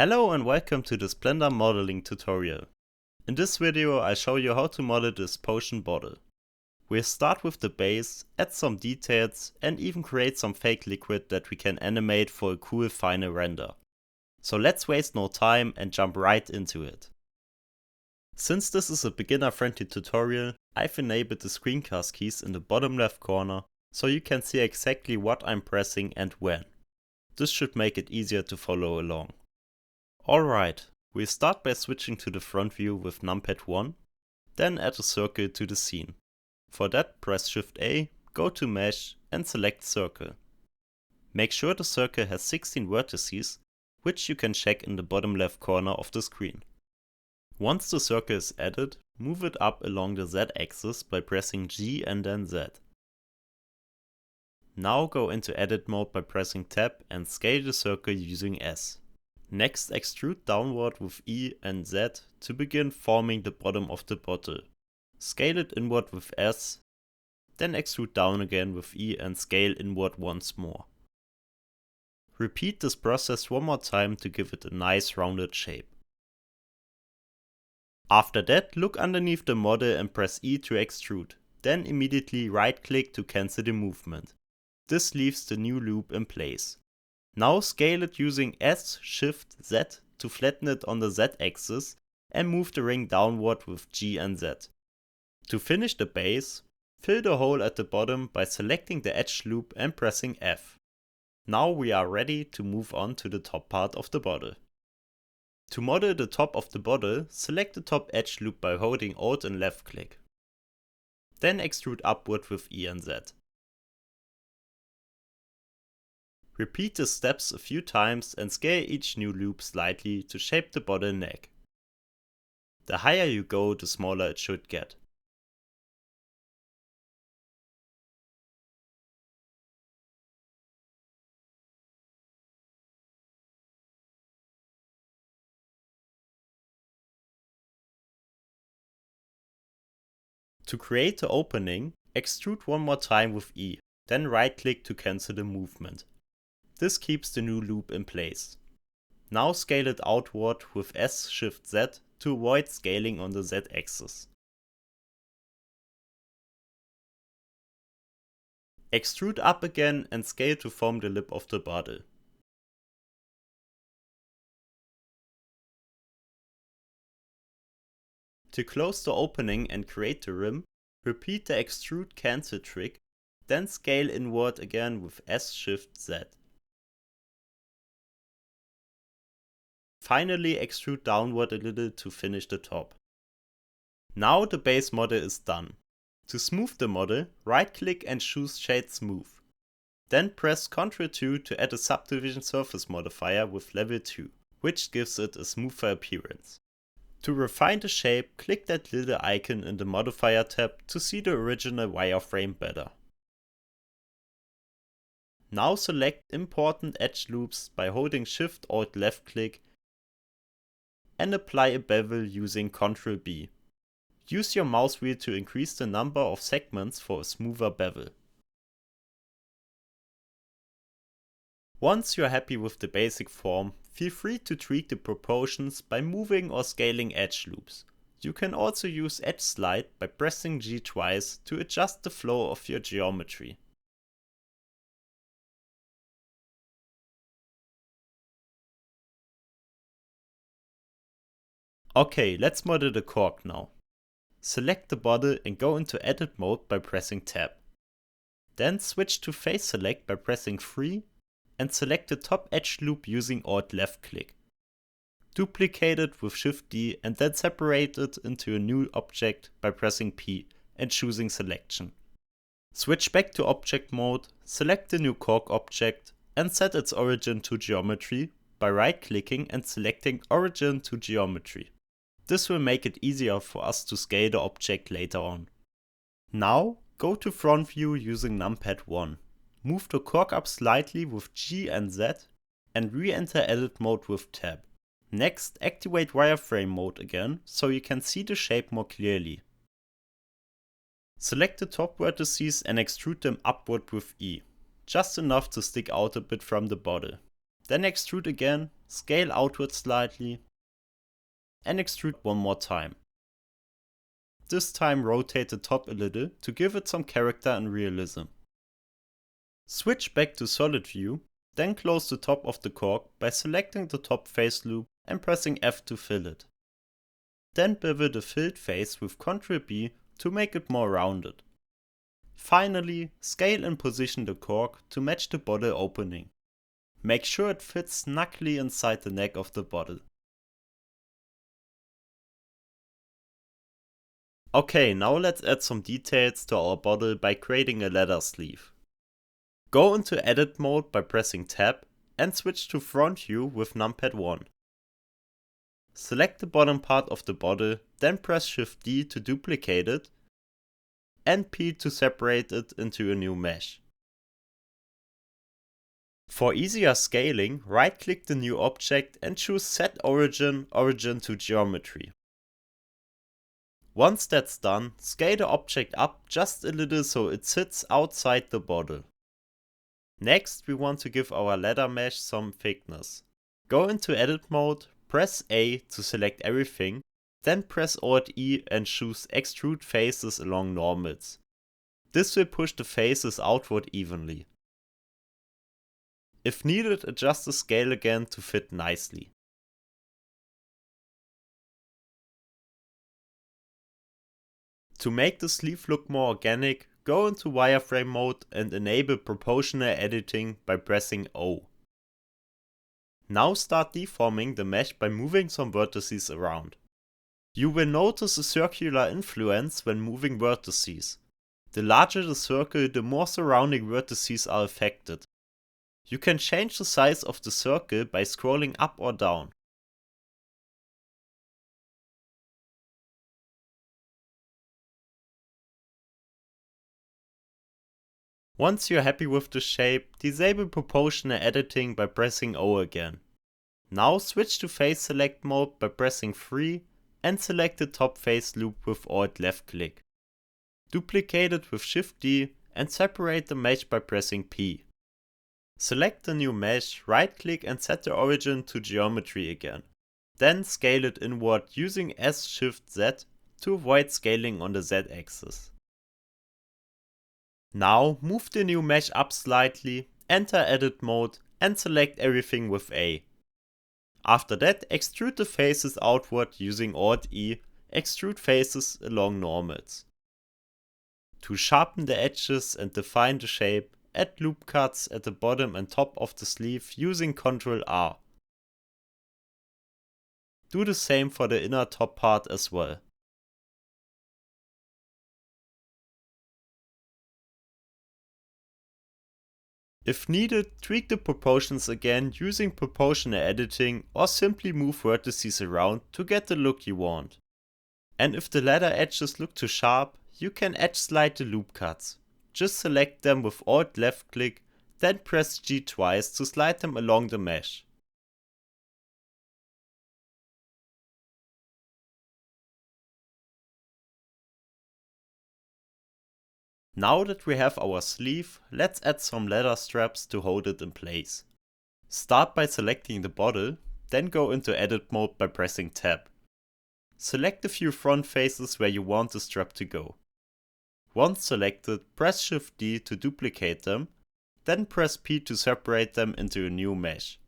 Hello and welcome to this Blender modeling tutorial. In this video I show you how to model this potion bottle. We'll start with the base, add some details and even create some fake liquid that we can animate for a cool final render. So let's waste no time and jump right into it. Since this is a beginner friendly tutorial, I've enabled the screencast keys in the bottom left corner so you can see exactly what I'm pressing and when. This should make it easier to follow along. Alright, we'll start by switching to the front view with numpad 1, then add a circle to the scene. For that, press Shift A, go to Mesh and select Circle. Make sure the circle has 16 vertices, which you can check in the bottom left corner of the screen. Once the circle is added, move it up along the Z axis by pressing G and then Z. Now go into edit mode by pressing Tab and scale the circle using S. Next, extrude downward with E and Z to begin forming the bottom of the bottle. Scale it inward with S, then extrude down again with E and scale inward once more. Repeat this process one more time to give it a nice rounded shape. After that, look underneath the model and press E to extrude, then immediately right click to cancel the movement. This leaves the new loop in place. Now scale it using S, Shift, Z to flatten it on the Z axis and move the ring downward with G and Z. To finish the base, fill the hole at the bottom by selecting the edge loop and pressing F. Now we are ready to move on to the top part of the bottle. To model the top of the bottle, select the top edge loop by holding Alt and left click. Then extrude upward with E and Z. Repeat the steps a few times and scale each new loop slightly to shape the bottle neck. The higher you go, the smaller it should get. To create the opening, extrude one more time with E, then right click to cancel the movement. This keeps the new loop in place. Now scale it outward with S, Shift, Z to avoid scaling on the Z axis. Extrude up again and scale to form the lip of the bottle. To close the opening and create the rim, repeat the extrude cancel trick, then scale inward again with S, Shift, Z. Finally extrude downward a little to finish the top. Now the base model is done. To smooth the model, right click and choose Shade Smooth. Then press Ctrl 2 to add a subdivision surface modifier with level 2, which gives it a smoother appearance. To refine the shape, click that little icon in the modifier tab to see the original wireframe better. Now select important edge loops by holding Shift Alt left click and apply a bevel using Ctrl B. Use your mouse wheel to increase the number of segments for a smoother bevel. Once you are happy with the basic form, feel free to tweak the proportions by moving or scaling edge loops. You can also use Edge Slide by pressing G twice to adjust the flow of your geometry. Okay, let's model the cork now. Select the bottle and go into edit mode by pressing Tab. Then switch to face select by pressing 3 and select the top edge loop using Alt left click. Duplicate it with Shift D and then separate it into a new object by pressing P and choosing selection. Switch back to object mode, select the new cork object and set its origin to geometry by right clicking and selecting origin to geometry. This will make it easier for us to scale the object later on. Now go to front view using numpad 1. Move the cork up slightly with G and Z and re-enter edit mode with Tab. Next, activate wireframe mode again so you can see the shape more clearly. Select the top vertices and extrude them upward with E, just enough to stick out a bit from the bottle. then extrude again, scale outward slightly, and extrude one more time. This time rotate the top a little to give it some character and realism. Switch back to solid view, then close the top of the cork by selecting the top face loop and pressing F to fill it. Then bevel the filled face with Ctrl B to make it more rounded. Finally, scale and position the cork to match the bottle opening. Make sure it fits snugly inside the neck of the bottle. Okay, now let's add some details to our bottle by creating a leather sleeve. Go into edit mode by pressing Tab and switch to front view with numpad 1. Select the bottom part of the bottle, then press Shift D to duplicate it and P to separate it into a new mesh. For easier scaling, right click the new object and choose Set Origin to Geometry. Once that's done, scale the object up just a little so it sits outside the bottle. Next, we want to give our leather mesh some thickness. Go into edit mode, press A to select everything, then press Alt E and choose extrude faces along normals. This will push the faces outward evenly. If needed, adjust the scale again to fit nicely. To make the sleeve look more organic, go into wireframe mode and enable proportional editing by pressing O. Now start deforming the mesh by moving some vertices around. You will notice a circular influence when moving vertices. The larger the circle, the more surrounding vertices are affected. You can change the size of the circle by scrolling up or down. Once you're happy with the shape, disable proportional editing by pressing O again. Now switch to face select mode by pressing 3 and select the top face loop with Alt left click. Duplicate it with Shift D and separate the mesh by pressing P. Select the new mesh, right click and set the origin to geometry again. Then scale it inward using S Shift Z to avoid scaling on the Z axis. Now move the new mesh up slightly, enter edit mode and select everything with A. After that, extrude the faces outward using Alt E, extrude faces along normals. To sharpen the edges and define the shape, add loop cuts at the bottom and top of the sleeve using Ctrl R. Do the same for the inner top part as well. If needed, tweak the proportions again using proportional editing or simply move vertices around to get the look you want. And if the leather edges look too sharp, you can edge slide the loop cuts. Just select them with Alt left click, then press G twice to slide them along the mesh. Now that we have our sleeve, let's add some leather straps to hold it in place. Start by selecting the bottle, then go into edit mode by pressing Tab. Select a few front faces where you want the strap to go. Once selected, press Shift D to duplicate them, then press P to separate them into a new mesh.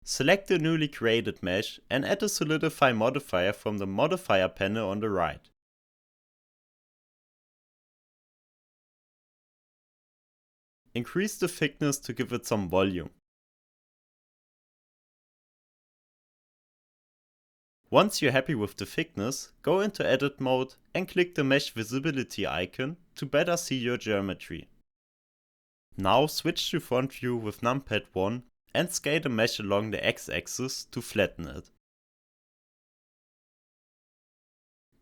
Select the newly created mesh and add a solidify modifier from the modifier panel on the right. Increase the thickness to give it some volume. Once you're happy with the thickness, go into edit mode and click the mesh visibility icon to better see your geometry. Now switch to front view with numpad 1 and scale the mesh along the x-axis to flatten it.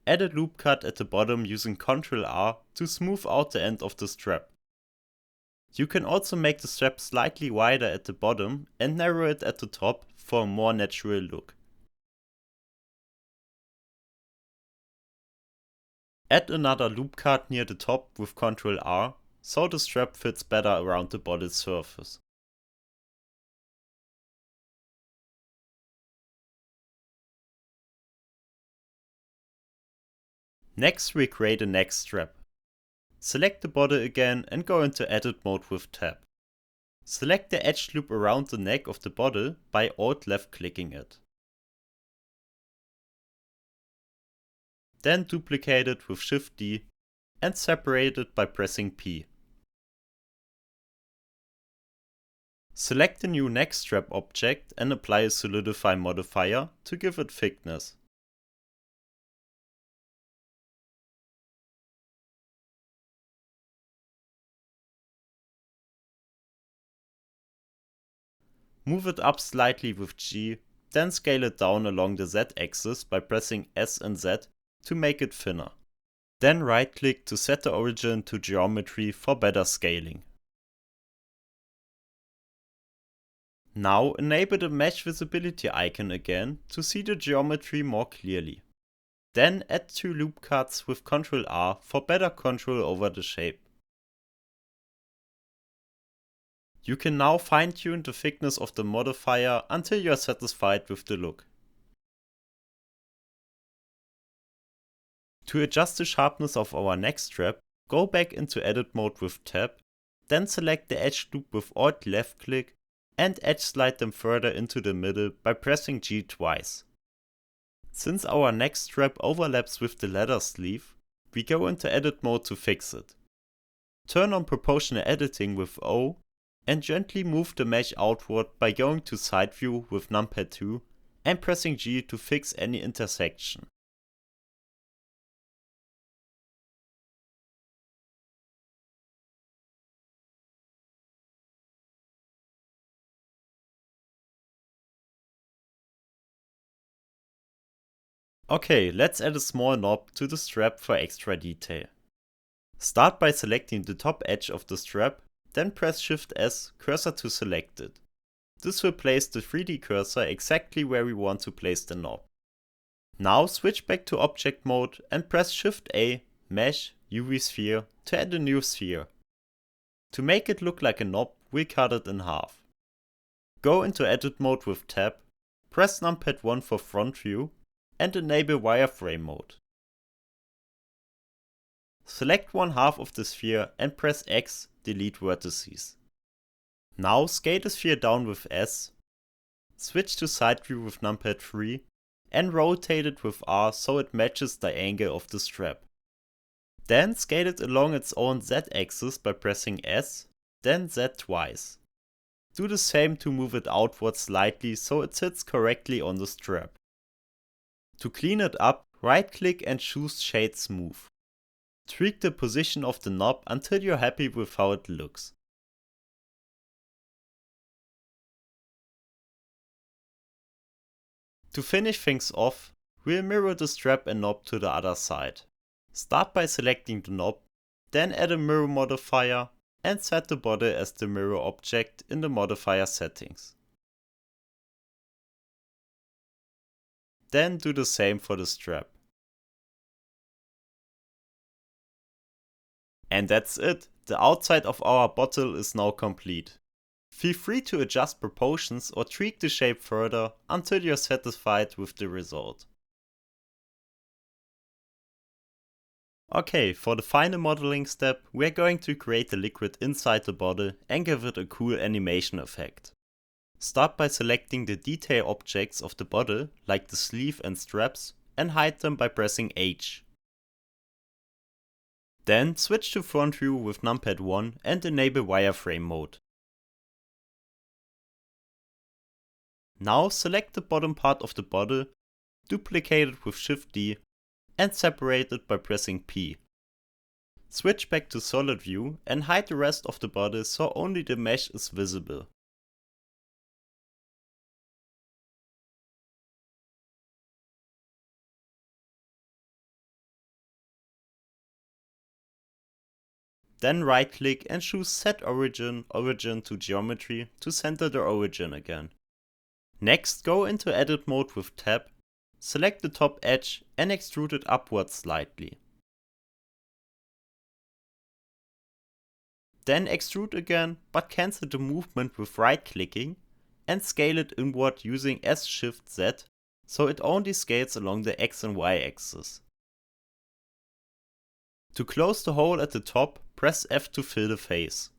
Add a loop cut at the bottom using Ctrl R to smooth out the end of the strap. You can also make the strap slightly wider at the bottom and narrow it at the top for a more natural look. Add another loop cut near the top with Ctrl R so the strap fits better around the body's surface. Next we create a neck strap. Select the body again and go into edit mode with tab. Select the edge loop around the neck of the body by Alt left clicking it. Then duplicate it with Shift D and separate it by pressing P. Select the new neck strap object and apply a solidify modifier to give it thickness. Move it up slightly with G, then scale it down along the Z axis by pressing S and Z to make it thinner. Then right click to set the origin to geometry for better scaling. Now enable the mesh visibility icon again to see the geometry more clearly. Then add 2 loop cuts with Ctrl R for better control over the shape. You can now fine-tune the thickness of the modifier until you are satisfied with the look. To adjust the sharpness of our neck strap, go back into edit mode with tab, then select the edge loop with Alt left click and edge slide them further into the middle by pressing G twice. Since our neck strap overlaps with the leather sleeve, we go into edit mode to fix it. Turn on proportional editing with O and gently move the mesh outward by going to side view with numpad 2 and pressing G to fix any intersection. Okay, let's add a small knob to the strap for extra detail. Start by selecting the top edge of the strap, then press Shift S cursor to selected. This will place the 3D cursor exactly where we want to place the knob. Now switch back to object mode and press Shift A, Mesh, UV Sphere to add a new sphere. To make it look like a knob, we'll cut it in half. Go into edit mode with tab, press numpad 1 for front view and enable wireframe mode. Select one half of the sphere and press X, delete vertices. Now scale the sphere down with S, switch to side view with numpad 3 and rotate it with R so it matches the angle of the strap. Then scale it along its own Z axis by pressing S, then Z twice. Do the same to move it outward slightly so it sits correctly on the strap. To clean it up, right click and choose Shade Smooth. Tweak the position of the knob until you're happy with how it looks. To finish things off, we'll mirror the strap and knob to the other side. Start by selecting the knob, then add a mirror modifier and set the body as the mirror object in the modifier settings. Then do the same for the strap. And that's it! The outside of our bottle is now complete. Feel free to adjust proportions or tweak the shape further until you're satisfied with the result. Okay, for the final modeling step, we're going to create the liquid inside the bottle and give it a cool animation effect. Start by selecting the detail objects of the bottle, like the sleeve and straps, and hide them by pressing H. Then switch to front view with numpad 1 and enable wireframe mode. Now select the bottom part of the bottle, duplicate it with Shift D and separate it by pressing P. Switch back to solid view and hide the rest of the bottle so only the mesh is visible. Then right click and choose Set Origin, Origin to Geometry to center the origin again. Next go into edit mode with tab, select the top edge and extrude it upwards slightly. Then extrude again, but cancel the movement with right clicking and scale it inward using S-Shift-Z so it only scales along the X and Y axis. To close the hole at the top, press F to fill the face.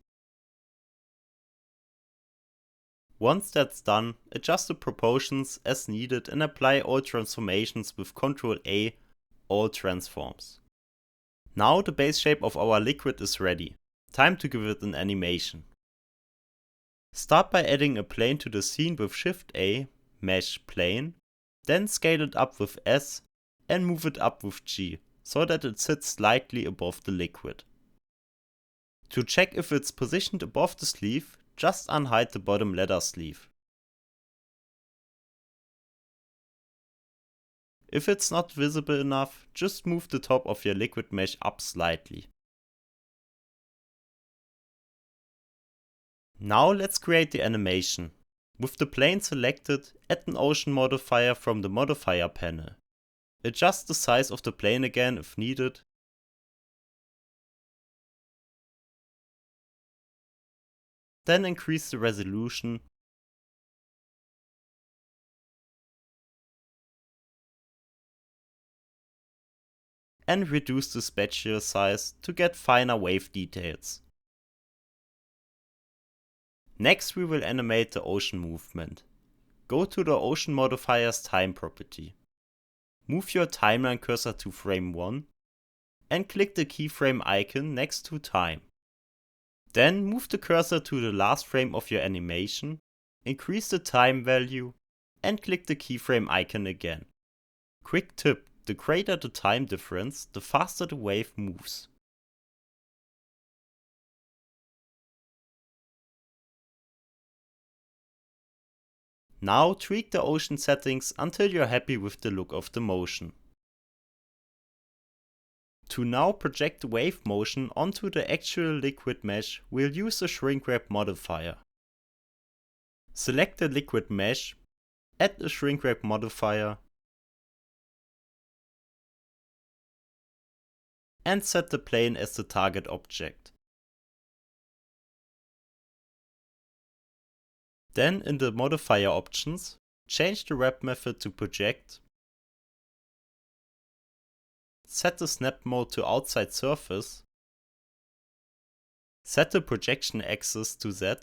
Once that's done, adjust the proportions as needed and apply all transformations with Ctrl A, all transforms. Now the base shape of our liquid is ready. Time to give it an animation. Start by adding a plane to the scene with Shift A, Mesh Plane, then scale it up with S and move it up with G, so that it sits slightly above the liquid. To check if it's positioned above the sleeve, just unhide the bottom leather sleeve. If it's not visible enough, just move the top of your liquid mesh up slightly. Now let's create the animation. With the plane selected, add an ocean modifier from the modifier panel. Adjust the size of the plane again if needed. Then increase the resolution. And reduce the spatial size to get finer wave details. Next we will animate the ocean movement. Go to the ocean modifier's time property. Move your timeline cursor to frame 1 and click the keyframe icon next to time. Then move the cursor to the last frame of your animation, increase the time value and click the keyframe icon again. Quick tip: the greater the time difference, the faster the wave moves. Now tweak the ocean settings until you're happy with the look of the motion. To now project the wave motion onto the actual liquid mesh, we'll use the shrink wrap modifier. Select the liquid mesh, add the shrink wrap modifier, and set the plane as the target object. Then in the modifier options, change the wrap method to project, set the snap mode to outside surface, set the projection axis to Z,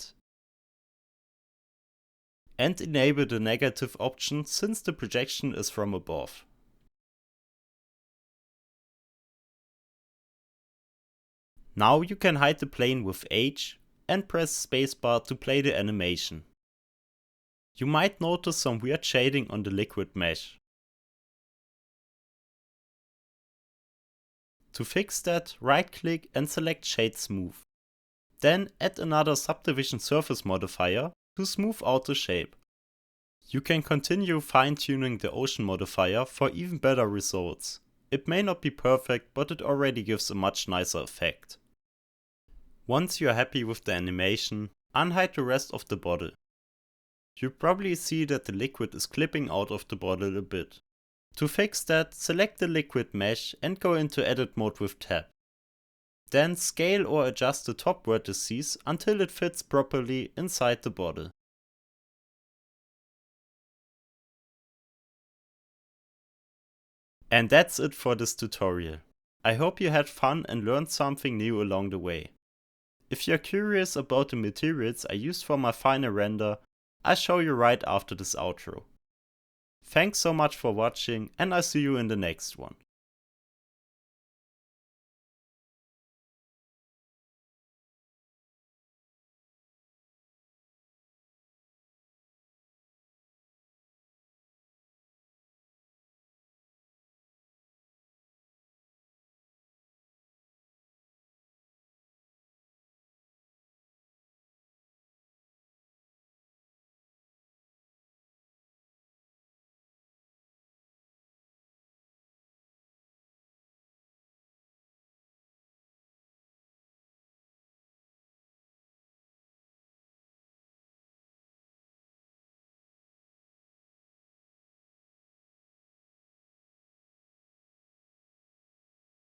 and enable the negative option since the projection is from above. Now you can hide the plane with H and press spacebar to play the animation. You might notice some weird shading on the liquid mesh. To fix that, right-click and select Shade Smooth. Then add another subdivision surface modifier to smooth out the shape. You can continue fine-tuning the ocean modifier for even better results. It may not be perfect, but it already gives a much nicer effect. Once you are happy with the animation, unhide the rest of the bottle. You probably see that the liquid is clipping out of the bottle a bit. To fix that, select the liquid mesh and go into edit mode with tab. Then scale or adjust the top vertices until it fits properly inside the bottle. And that's it for this tutorial. I hope you had fun and learned something new along the way. If you're curious about the materials I used for my final render, I'll show you right after this outro. Thanks so much for watching and I'll see you in the next one.